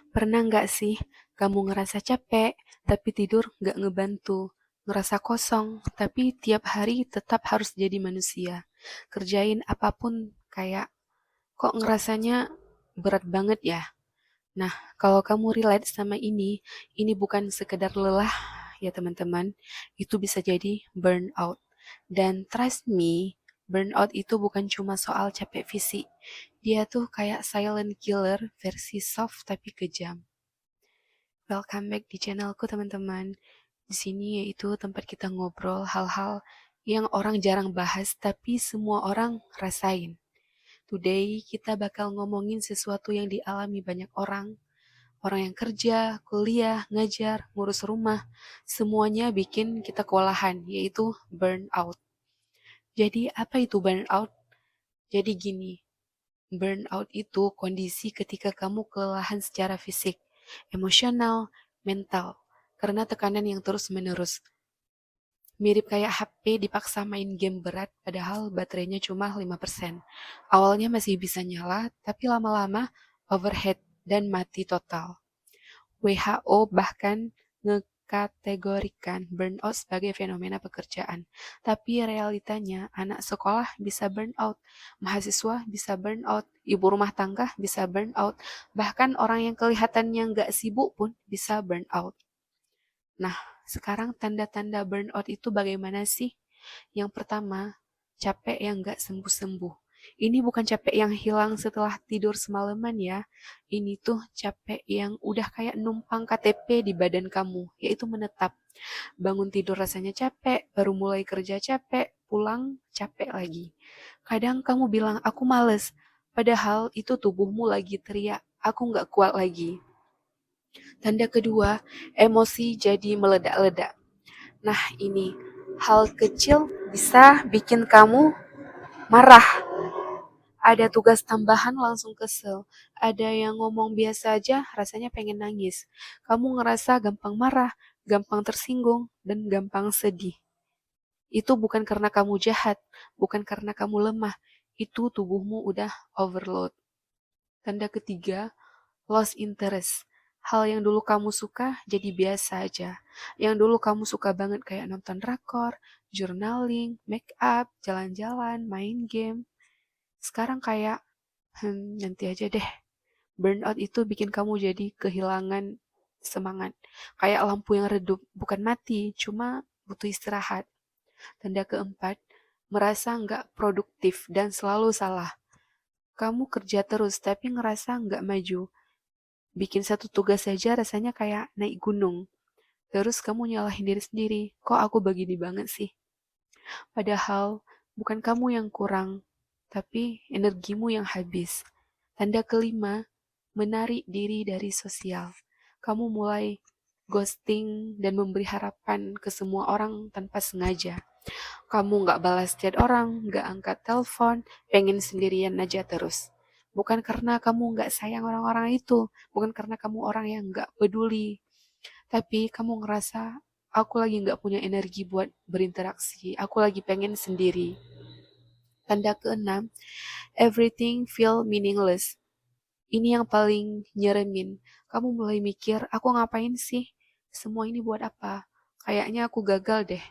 Pernah nggak sih kamu ngerasa capek, tapi tidur nggak ngebantu? Ngerasa kosong, tapi tiap hari tetap harus jadi manusia. Kerjain apapun kayak, kok ngerasanya berat banget ya? Nah, kalau kamu relate sama ini bukan sekedar lelah ya teman-teman, itu bisa jadi burnout. Dan trust me, burnout itu bukan cuma soal capek fisik. Dia tuh kayak silent killer versi soft tapi kejam. Welcome back di channelku teman-teman. Di sini yaitu tempat kita ngobrol hal-hal yang orang jarang bahas tapi semua orang rasain. Today kita bakal ngomongin sesuatu yang dialami banyak orang. Orang yang kerja, kuliah, ngajar, ngurus rumah, semuanya bikin kita kewalahan, yaitu burnout. Jadi apa itu burnout? Jadi gini, burnout itu kondisi ketika kamu kelelahan secara fisik, emosional, mental, karena tekanan yang terus-menerus. Mirip kayak HP dipaksa main game berat padahal baterainya cuma 5%. Awalnya masih bisa nyala, tapi lama-lama overheat dan mati total. WHO bahkan ngekategorikan burnout sebagai fenomena pekerjaan. Tapi realitanya anak sekolah bisa burnout, mahasiswa bisa burnout, ibu rumah tangga bisa burnout, bahkan orang yang kelihatannya nggak sibuk pun bisa burnout. Nah, sekarang tanda-tanda burnout itu bagaimana sih? Yang pertama, capek yang nggak sembuh-sembuh. Ini bukan capek yang hilang setelah tidur semalaman ya. Ini tuh capek yang udah kayak numpang KTP di badan kamu, yaitu menetap. Bangun tidur rasanya capek, baru mulai kerja capek, pulang capek lagi. Kadang kamu bilang, aku males. Padahal itu tubuhmu lagi teriak, aku nggak kuat lagi. Tanda kedua, emosi jadi meledak-ledak. Nah ini, hal kecil bisa bikin kamu marah. Ada tugas tambahan langsung kesel. Ada yang ngomong biasa aja rasanya pengen nangis. Kamu ngerasa gampang marah, gampang tersinggung, dan gampang sedih. Itu bukan karena kamu jahat, bukan karena kamu lemah. Itu tubuhmu udah overload. Tanda ketiga, lost interest. Hal yang dulu kamu suka jadi biasa aja. Yang dulu kamu suka banget kayak nonton drakor, journaling, make up, jalan-jalan, main game. Sekarang kayak, nanti aja deh. Burnout itu bikin kamu jadi kehilangan semangat. Kayak lampu yang redup, bukan mati, cuma butuh istirahat. Tanda keempat, merasa nggak produktif dan selalu salah. Kamu kerja terus tapi ngerasa nggak maju. Bikin satu tugas saja rasanya kayak naik gunung. Terus kamu nyalahin diri sendiri, kok aku begini banget sih? Padahal bukan kamu yang kurang, tapi energimu yang habis. Tanda kelima, menarik diri dari sosial. Kamu mulai ghosting dan memberi harapan ke semua orang tanpa sengaja. Kamu nggak balas chat orang, nggak angkat telepon, pengen sendirian aja terus. Bukan karena kamu nggak sayang orang-orang itu, bukan karena kamu orang yang nggak peduli, tapi kamu ngerasa aku lagi nggak punya energi buat berinteraksi, aku lagi pengen sendiri. Tanda keenam, everything feel meaningless. Ini yang paling nyeremin. Kamu mulai mikir, aku ngapain sih? Semua ini buat apa? Kayaknya aku gagal deh.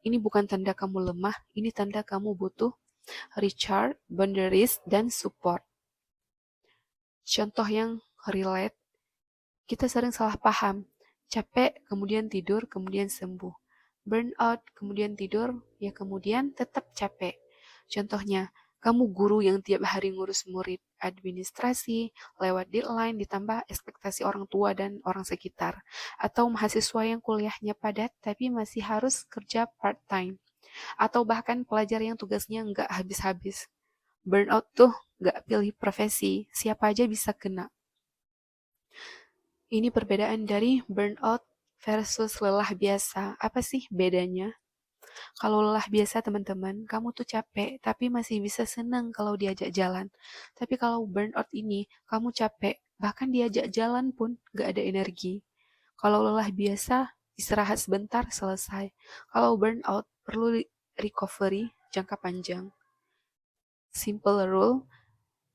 Ini bukan tanda kamu lemah, ini tanda kamu butuh recharge, boundaries, dan support. Contoh yang relate, kita sering salah paham. Capek, kemudian tidur, kemudian sembuh. Burnout, kemudian tidur, ya kemudian tetap capek. Contohnya, kamu guru yang tiap hari ngurus murid, administrasi, lewat deadline, ditambah ekspektasi orang tua dan orang sekitar. Atau mahasiswa yang kuliahnya padat, tapi masih harus kerja part-time. Atau bahkan pelajar yang tugasnya nggak habis-habis. Burnout tuh nggak pilih profesi, siapa aja bisa kena. Ini perbedaan dari burnout versus lelah biasa. Apa sih bedanya? Kalau lelah biasa teman-teman, kamu tuh capek, tapi masih bisa senang kalau diajak jalan. Tapi kalau burnout ini, kamu capek, bahkan diajak jalan pun gak ada energi. Kalau lelah biasa, istirahat sebentar, selesai. Kalau burnout, perlu recovery jangka panjang. Simple rule,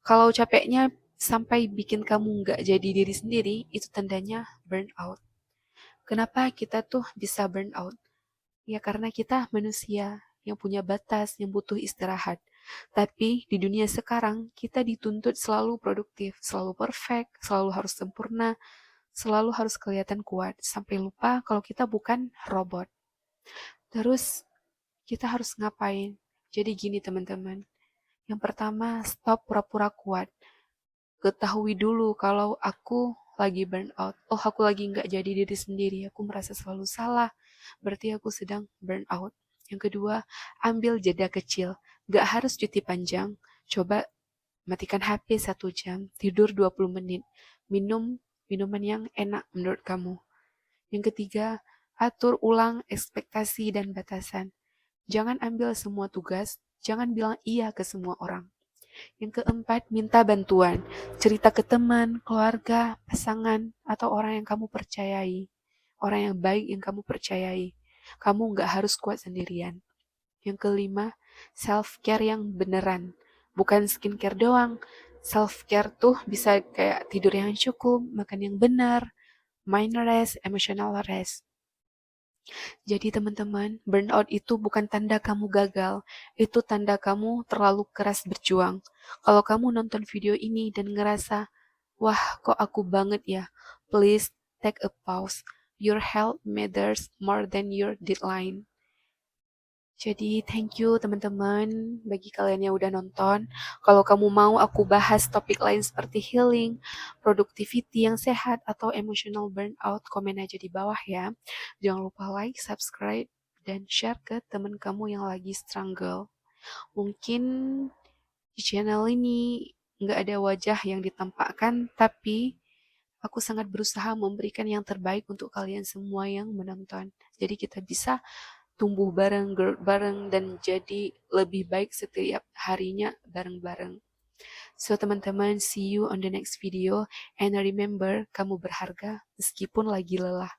kalau capeknya sampai bikin kamu nggak jadi diri sendiri, itu tandanya burnout. Kenapa kita tuh bisa burnout? Ya karena kita manusia yang punya batas, yang butuh istirahat. Tapi di dunia sekarang kita dituntut selalu produktif, selalu perfect, selalu harus sempurna, selalu harus kelihatan kuat, sampai lupa kalau kita bukan robot. Terus kita harus ngapain? Jadi gini teman-teman, yang pertama stop pura-pura kuat. Ketahui dulu kalau aku lagi burnout. Oh, aku lagi nggak jadi diri sendiri. Aku merasa selalu salah. Berarti aku sedang burnout. Yang kedua, ambil jeda kecil. Nggak harus cuti panjang. Coba matikan HP 1 jam. Tidur 20 menit. Minum minuman yang enak menurut kamu. Yang ketiga, atur ulang ekspektasi dan batasan. Jangan ambil semua tugas. Jangan bilang iya ke semua orang. Yang keempat, minta bantuan. Cerita ke teman, keluarga, pasangan, atau orang yang kamu percayai. Orang yang baik yang kamu percayai. Kamu nggak harus kuat sendirian. Yang kelima, self-care yang beneran. Bukan skincare doang. Self-care tuh bisa kayak tidur yang cukup, makan yang benar, mind rest, emotional rest. Jadi teman-teman, burnout itu bukan tanda kamu gagal, itu tanda kamu terlalu keras berjuang. Kalau kamu nonton video ini dan ngerasa, wah kok aku banget ya, please take a pause. Your health matters more than your deadline. Jadi thank you teman-teman bagi kalian yang udah nonton. Kalau kamu mau aku bahas topik lain seperti healing, productivity yang sehat, atau emotional burnout, komen aja di bawah ya. Jangan lupa like, subscribe, dan share ke teman kamu yang lagi struggle. Mungkin di channel ini nggak ada wajah yang ditampakkan, tapi aku sangat berusaha memberikan yang terbaik untuk kalian semua yang menonton. Jadi kita bisa tumbuh bareng, grow bareng, dan jadi lebih baik setiap harinya bareng-bareng. So teman-teman, see you on the next video, and remember, kamu berharga meskipun lagi lelah.